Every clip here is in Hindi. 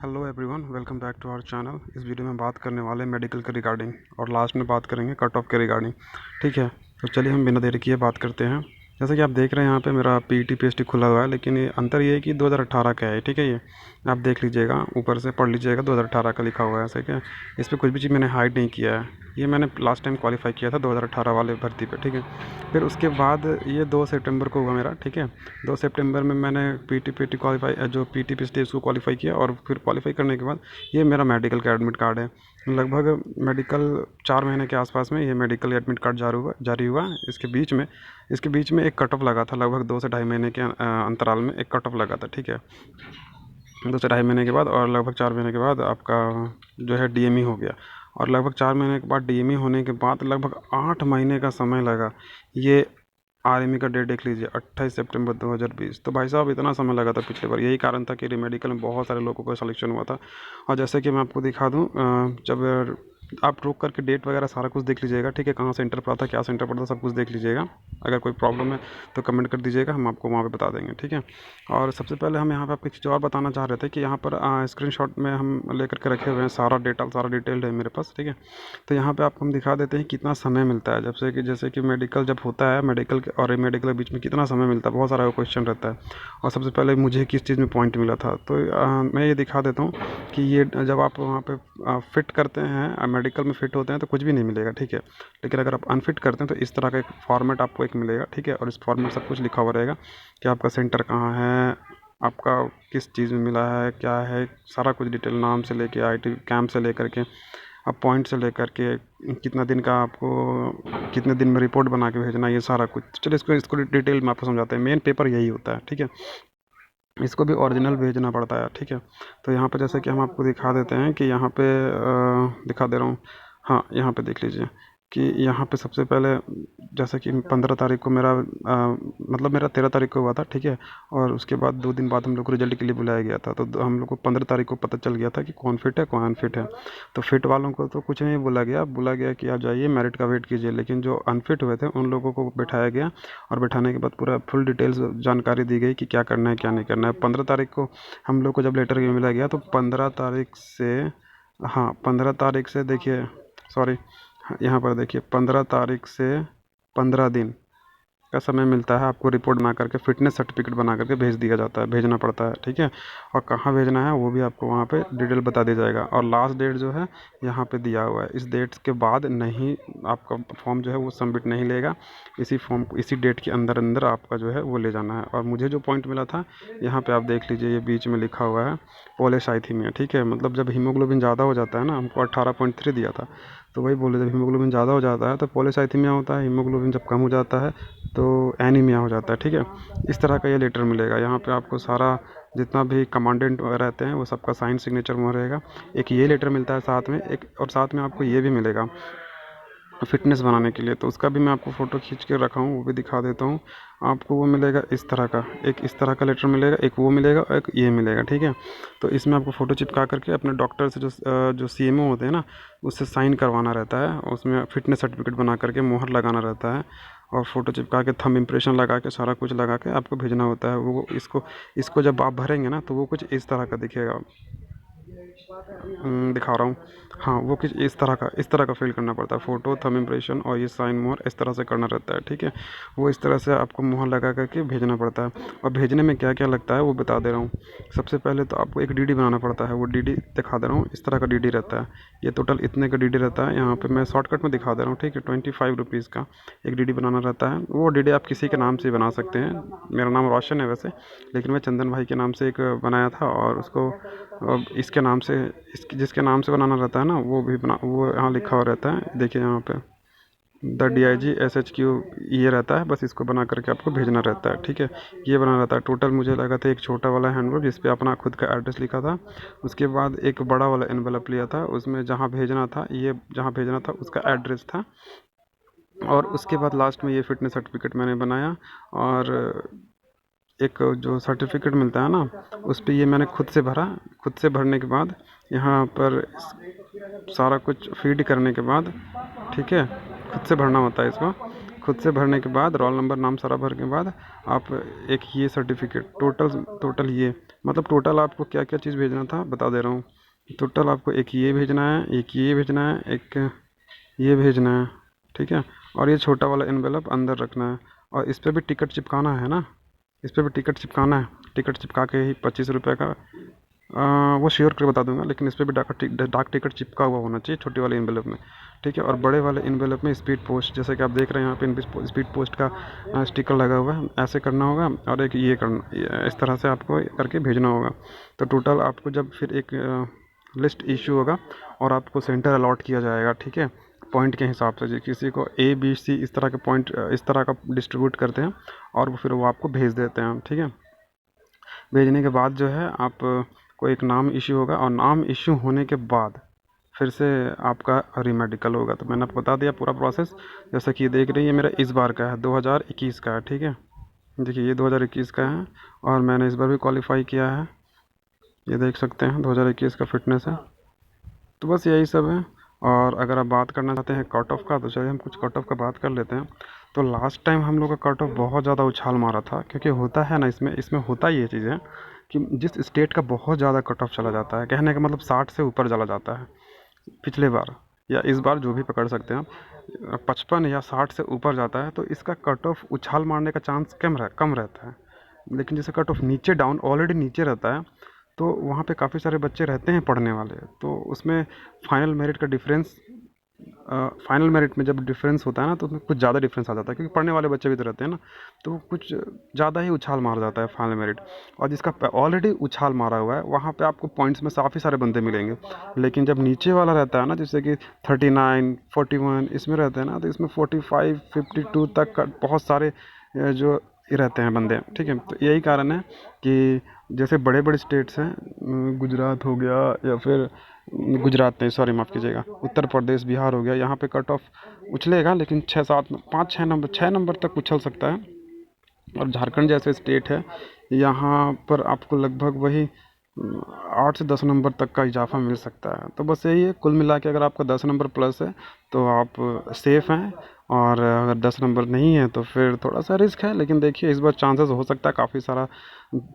Hello everyone, welcome back to our channel. इस वीडियो में बात करने वाले हैं मेडिकल के रिगार्डिंग और लास्ट में बात करेंगे कट ऑफ के रिगार्डिंग। ठीक है, तो चलिए हम बिना देरी किए बात करते हैं। जैसे कि आप देख रहे हैं यहाँ पे मेरा पीईटी पीएचडी खुला हुआ है, लेकिन ये अंतर ये है कि 2018 का है। ठीक है, ये आप देख लीजिएगा, ऊपर से पढ़ लीजिएगा, 2018 का लिखा हुआ है। ऐसे क्या, इस पर कुछ भी चीज़ मैंने हाइड नहीं किया है। ये मैंने लास्ट टाइम क्वालिफाई किया था 2018 वाले भर्ती पे। ठीक है, फिर उसके बाद ये 2 सितंबर को हुआ मेरा। ठीक है, 2 सितंबर में मैंने पीटी क्वालिफाई, जो पीटी पीएचडी उसको क्वालिफाई किया, और फिर क्वालिफाई करने के बाद ये मेरा मेडिकल का एडमिट कार्ड है। लगभग मेडिकल 4 महीने के आसपास में ये मेडिकल एडमिट कार्ड जारी हुआ। इसके बीच में एक कट ऑफ लगा था, लगभग 2 से ढाई महीने के अंतराल में एक कट ऑफ लगा था। ठीक है, 2 से ढाई महीने के बाद और लगभग 4 महीने के बाद आपका जो है डीएमई हो गया। और लगभग 4 महीने के बाद डीएमई होने के बाद लगभग 8 महीने का समय लगा। ये आरएमई का डेट देख लीजिए, 28 सितंबर 2020। तो भाई साहब, इतना समय लगा था पिछले बार। यही कारण था कि रीमेडिकल में बहुत सारे लोगों को सिलेक्शन हुआ था। और जैसे कि मैं आपको दिखा दूं, जब आप रोक करके डेट वगैरह सारा कुछ देख लीजिएगा। ठीक है, कहाँ सेंटर पड़ा था, क्या सेंटर पड़ा था, सब कुछ देख लीजिएगा। अगर कोई प्रॉब्लम है तो कमेंट कर दीजिएगा, हम आपको वहाँ पे बता देंगे। ठीक है, और सबसे पहले हम यहाँ पे आपको एक चीज़ और बताना चाह रहे थे कि यहाँ पर स्क्रीनशॉट में हम लेकर के रखे हुए हैं, सारा डिटेल्ड है मेरे पास। ठीक है, तो यहाँ पे आपको हम दिखा देते हैं कितना समय मिलता है। जैसे कि मेडिकल जब होता है, मेडिकल और मेडिकल के बीच में कितना समय मिलता है, बहुत सारा क्वेश्चन रहता है। और सबसे पहले मुझे किस चीज़ में पॉइंट मिला था, तो मैं ये दिखा देता हूँ कि ये जब आप वहाँ पे फिट करते हैं, मेडिकल में फिट होते हैं तो कुछ भी नहीं मिलेगा। ठीक है, लेकिन अगर आप अनफिट करते हैं तो इस तरह का एक फॉर्मेट आपको एक मिलेगा। ठीक है, और इस फॉर्मेट सब कुछ लिखा हुआ रहेगा कि आपका सेंटर कहाँ है, आपका किस चीज़ में मिला है, क्या है, सारा कुछ डिटेल, नाम से लेके आईटी कैंप से लेकर के आप पॉइंट से लेकर के कितना दिन का आपको, कितने दिन में रिपोर्ट बना के भेजना, ये सारा कुछ। चलिए इसको डिटेल में आपको समझाते हैं। मेन पेपर यही होता है। ठीक है, इसको भी ओरिजिनल भेजना पड़ता है। ठीक है, तो यहाँ पे जैसे कि हम आपको दिखा देते हैं कि यहाँ पे दिखा दे रहा हूँ। हाँ, यहाँ पे देख लीजिए कि यहाँ पे सबसे पहले जैसे कि 15 तारीख को मेरा मतलब मेरा 13 तारीख को हुआ था। ठीक है, और उसके बाद 2 दिन बाद हम लोग को रिजल्ट के लिए बुलाया गया था। तो हम लोग को 15 तारीख को पता चल गया था कि कौन फिट है कौन अनफिट है। तो फिट वालों को तो कुछ नहीं बोला गया कि आप जाइए मेरिट का वेट कीजिए। लेकिन जो अनफिट हुए थे उन लोगों को बैठाया गया, और बैठाने के बाद पूरा फुल डिटेल्स जानकारी दी गई कि क्या करना है क्या नहीं करना है। 15 तारीख को हम लोग को जब लेटर मिला गया तो 15 तारीख से, हाँ 15 तारीख से देखिए, सॉरी, यहाँ पर देखिए 15 तारीख से 15 दिन का समय मिलता है आपको रिपोर्ट बना करके, फिटनेस सर्टिफिकेट बना करके भेज दिया जाता है, भेजना पड़ता है। ठीक है, और कहाँ भेजना है वो भी आपको वहाँ पे डिटेल बता दिया जाएगा। और लास्ट डेट जो है यहाँ पे दिया हुआ है, इस डेट के बाद नहीं आपका फॉर्म जो है वो सबमिट नहीं लेगा। इसी फॉर्म को इसी डेट के अंदर अंदर आपका जो है वो ले जाना है। और मुझे जो पॉइंट मिला था यहाँ पर आप देख लीजिए, ये बीच में लिखा हुआ है पॉलीसाइथीमिया। ठीक है, मतलब जब हीमोग्लोबिन ज़्यादा हो जाता है ना, हमको 18.3 दिया था, तो वही बोले जब हीमोग्लोबिन ज़्यादा हो जाता है तो पॉलीसाइथीमिया होता है, हीमोग्लोबिन जब कम हो जाता है तो एनीमिया हो जाता है। ठीक है, इस तरह का ये लेटर मिलेगा। यहाँ पे आपको सारा जितना भी कमांडेंट रहते हैं वो सबका साइन सिग्नेचर वहाँ रहेगा। एक ये लेटर मिलता है साथ में, एक और साथ में आपको ये भी मिलेगा फ़िटनेस बनाने के लिए। तो उसका भी मैं आपको फ़ोटो खींच के रखा हूँ, वो भी दिखा देता हूँ आपको। वो मिलेगा इस तरह का, एक इस तरह का लेटर मिलेगा, एक वो मिलेगा और एक ये मिलेगा। ठीक है, तो इसमें आपको फ़ोटो चिपका करके अपने डॉक्टर से जो सीएमओ होते हैं ना, उससे साइन करवाना रहता है। उसमें फ़िटनेस सर्टिफिकेट बना करके मोहर लगाना रहता है, और फ़ोटो चिपका के थंब इम्प्रेशन लगा के सारा कुछ लगा के आपको भेजना होता है। वो इसको जब आप भरेंगे ना तो वो कुछ इस तरह का दिखेगा। दिखा रहा हूँ, हाँ, वो कुछ इस तरह का फिल करना पड़ता है। फ़ोटो, थंब इम्प्रेशन और ये साइन मोहर इस तरह से करना रहता है। ठीक है, वो इस तरह से आपको मोहर लगा करके भेजना पड़ता है। और भेजने में क्या क्या लगता है वो बता दे रहा हूँ। सबसे पहले तो आपको एक डीडी बनाना पड़ता है। वो डीडी दिखा दे रहा हूँ, इस तरह का डीडी रहता है। ये टोटल इतने का डीडी रहता है। यहाँ पर मैं शॉर्टकट में दिखा दे रहा हूँ। ठीक है, 25 रुपीज़ का एक डीडी बनाना रहता है। वो डीडी आप किसी के नाम से बना सकते हैं। मेरा नाम रोशन है वैसे, लेकिन मैं चंदन भाई के नाम से एक बनाया था, और उसको इसके नाम से, जिसके नाम से बनाना रहता है ना, वो यहाँ लिखा हुआ रहता है। देखिए यहाँ पे DIGSHQ ये रहता है, बस इसको बना करके आपको भेजना रहता है। ठीक है, ये बना रहता है। टोटल मुझे लगा था एक छोटा वाला हैंडबुक जिस पे अपना खुद का एड्रेस लिखा था। उसके बाद एक बड़ा वाला एनवेलप लिया था, उसमें जहाँ भेजना था उसका एड्रेस था। और उसके बाद लास्ट में ये फिटनेस सर्टिफिकेट मैंने बनाया। और एक जो सर्टिफिकेट मिलता है ना, उस पर ये मैंने खुद से भरा। खुद से भरने के बाद यहाँ पर सारा कुछ फीड करने के बाद, ठीक है, खुद से भरना होता है इसको। खुद से भरने के बाद रोल नंबर नाम सारा भर के बाद आप एक ये सर्टिफिकेट टोटल ये मतलब टोटल आपको क्या क्या चीज़ भेजना था बता दे रहा हूँ। टोटल आपको एक ये भेजना है, एक ये भेजना है, एक ये भेजना है, ठीक है। और ये छोटा वाला एनवेलप अंदर रखना है। और इस पर भी टिकट चिपकाना है ना, इस पर भी टिकट चिपकाना है। टिकट चिपका के ही 25 रुपये का वो श्योर करके बता दूंगा, लेकिन इस पर भी डाक टिकट चिपका हुआ होना चाहिए छोटी वाले इन्वेलप में, ठीक है। और बड़े वाले इन्वेलप में स्पीड पोस्ट, जैसे कि आप देख रहे हैं यहाँ पे स्पीड पोस्ट का स्टिकर लगा हुआ है, ऐसे करना होगा। और एक ये करना, इस तरह से आपको करके भेजना होगा। तो टोटल आपको जब फिर एक लिस्ट इशू होगा और आपको सेंटर अलॉट किया जाएगा, ठीक है, पॉइंट के हिसाब से। किसी को ए बी सी इस तरह के पॉइंट इस तरह का डिस्ट्रीब्यूट करते हैं और फिर वो आपको भेज देते हैं, ठीक है। भेजने के बाद जो है आप को एक नाम इशू होगा, और नाम इशू होने के बाद फिर से आपका रीमेडिकल होगा। तो मैंने आपको बता दिया पूरा प्रोसेस। जैसा कि ये देख रही है मेरा इस बार का है, 2021 का है, ठीक है। देखिए ये 2021 का है और मैंने इस बार भी क्वालिफाई किया है, ये देख सकते हैं 2021 का फिटनेस है। तो बस यही सब है। और अगर आप बात करना चाहते हैं कट ऑफ का, तो चलिए हम कुछ कट ऑफ का बात कर लेते हैं। तो लास्ट टाइम हम लोग का कट ऑफ बहुत ज़्यादा उछाल मारा था, क्योंकि होता है ना, इसमें होता ये चीज़ है कि जिस स्टेट का बहुत ज़्यादा कट ऑफ चला जाता है, कहने का मतलब 60 से ऊपर चला जाता है पिछले बार या इस बार, जो भी पकड़ सकते हैं आप, 55 या 60 से ऊपर जाता है, तो इसका कट ऑफ उछाल मारने का चांस कम रहता है। लेकिन जैसे कट ऑफ नीचे डाउन ऑलरेडी नीचे रहता है, तो वहाँ पे काफ़ी सारे बच्चे रहते हैं पढ़ने वाले, तो उसमें फाइनल मेरिट का डिफरेंस, फाइनल मेरिट में जब डिफरेंस होता है ना, तो उसमें कुछ ज़्यादा डिफरेंस आ जाता है, क्योंकि पढ़ने वाले बच्चे भी तो रहते हैं ना, तो कुछ ज़्यादा ही उछाल मार जाता है फाइनल मेरिट। और जिसका ऑलरेडी उछाल मारा हुआ है वहाँ पे आपको पॉइंट्स में काफ़ी सारे बंदे मिलेंगे। लेकिन जब नीचे वाला रहता है ना, जैसे कि 39, 41 इसमें रहते हैं ना, तो इसमें 45, 52 तक का बहुत सारे जो ये रहते हैं बंदे, ठीक है। तो यही कारण है कि जैसे बड़े बड़े स्टेट्स हैं, गुजरात हो गया, या फिर गुजरात नहीं, सॉरी माफ़ कीजिएगा, उत्तर प्रदेश, बिहार हो गया, यहाँ पे कट ऑफ उछलेगा, लेकिन 6-7, 5-6 नंबर, 6 नंबर तक उछल सकता है। और झारखंड जैसे स्टेट है, यहाँ पर आपको लगभग वही 8 से 10 नंबर तक का इजाफा मिल सकता है। तो बस यही है, कुल मिला के अगर आपका 10 नंबर प्लस है तो आप सेफ़ हैं, और अगर 10 नंबर नहीं है तो फिर थोड़ा सा रिस्क है। लेकिन देखिए इस बार चांसेस हो सकता है, काफ़ी सारा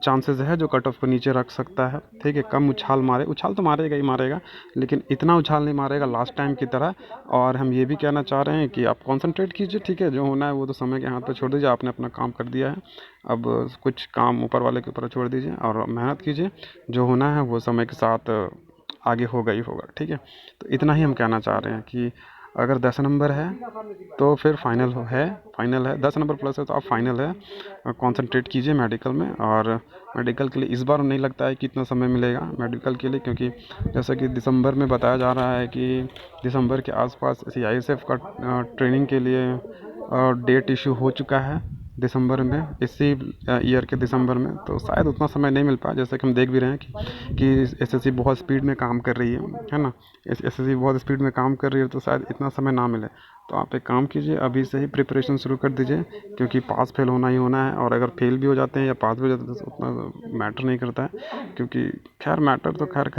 चांसेस है जो कट ऑफ को नीचे रख सकता है, ठीक है। कम उछाल मारे, उछाल तो मारेगा ही मारेगा, लेकिन इतना उछाल नहीं मारेगा लास्ट टाइम की तरह। और हम ये भी कहना चाह रहे हैं कि आप कंसंट्रेट कीजिए, ठीक है, जो होना है वो तो समय के हाथ पे छोड़ दीजिए, आपने अपना काम कर दिया है, अब कुछ काम ऊपर वाले के ऊपर छोड़ दीजिए और मेहनत कीजिए, जो होना है वो समय के साथ आगे होगा ही होगा, ठीक है। तो इतना ही हम कहना चाह रहे हैं कि अगर 10 नंबर है तो फिर फाइनल है, 10 नंबर प्लस है तो आप फाइनल है, कंसंट्रेट कीजिए मेडिकल में। और मेडिकल के लिए इस बार नहीं लगता है कि इतना समय मिलेगा मेडिकल के लिए, क्योंकि जैसा कि दिसंबर में बताया जा रहा है कि दिसंबर के आसपास CISF का ट्रेनिंग के लिए डेट इशू हो चुका है दिसंबर में, इसी ईयर के दिसंबर में। तो शायद उतना समय नहीं मिल पाया, जैसे कि हम देख भी रहे हैं कि SSC बहुत स्पीड में काम कर रही है ना, SSC बहुत स्पीड में काम कर रही है, तो शायद इतना समय ना मिले। तो आप एक काम कीजिए, अभी से ही प्रिपरेशन शुरू कर दीजिए, क्योंकि पास फेल होना ही होना है। और अगर फेल भी हो जाते हैं या पास भी हो जाते हैं तो उतना मैटर नहीं करता है, क्योंकि खैर मैटर तो खैर